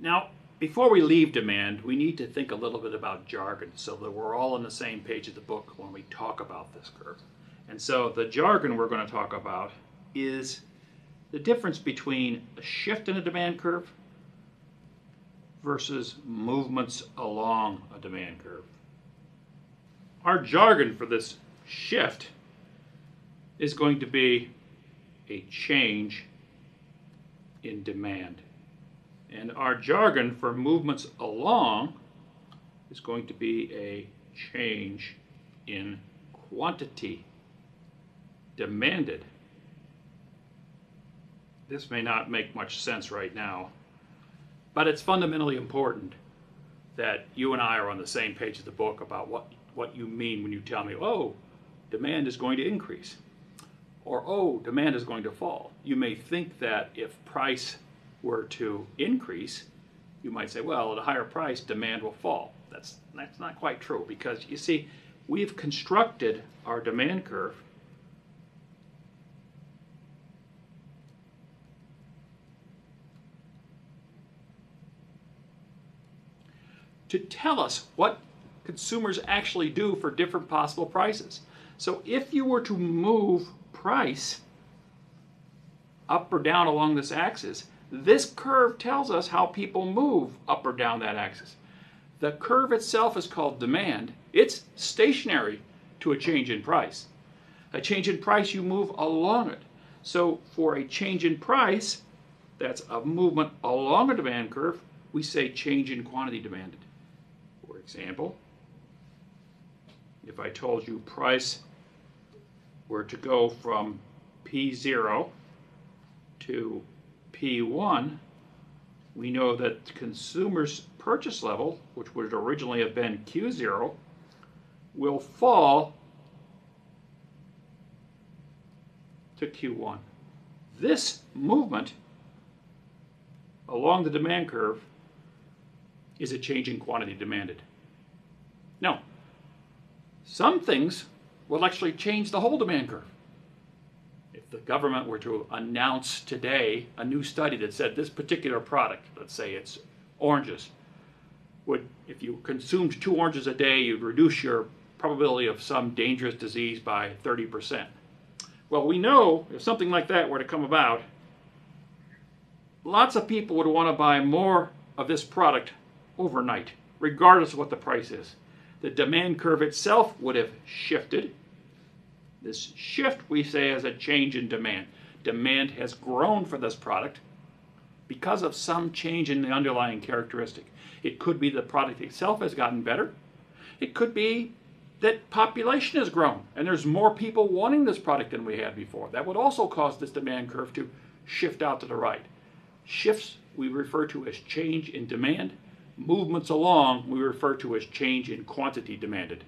Now, before we leave demand, we need to think a little bit about jargon so that we're all on the same page of the book when we talk about this curve. And so the jargon we're going to talk about is the difference between a shift in a demand curve versus movements along a demand curve. Our jargon for this shift is going to be a change in demand. And our jargon for movements along is going to be a change in quantity demanded. This may not make much sense right now, but it's fundamentally important that you and I are on the same page of the book about what you mean when you tell me, oh, demand is going to increase, or oh, demand is going to fall. You may think that if price were to increase, you might say, well, at a higher price, demand will fall. That's not quite true, because you see, we've constructed our demand curve to tell us what consumers actually do for different possible prices. So if you were to move price up or down along this axis, this curve tells us how people move up or down that axis. The curve itself is called demand. It's stationary to a change in price. A change in price, you move along it. So for a change in price, that's a movement along a demand curve, we say change in quantity demanded. For example, if I told you price were to go from P0 to P1, we know that the consumer's purchase level, which would originally have been Q0, will fall to Q1. This movement along the demand curve is a change in quantity demanded. Now, some things will actually change the whole demand curve. If the government were to announce today a new study that said this particular product, let's say it's oranges, would, if you consumed 2 oranges a day, you'd reduce your probability of some dangerous disease by 30%. Well, we know if something like that were to come about, lots of people would want to buy more of this product overnight, regardless of what the price is. The demand curve itself would have shifted. This shift, we say, is a change in demand. Demand has grown for this product because of some change in the underlying characteristic. It could be the product itself has gotten better. It could be that population has grown and there's more people wanting this product than we had before. That would also cause this demand curve to shift out to the right. Shifts we refer to as change in demand. Movements along we refer to as change in quantity demanded.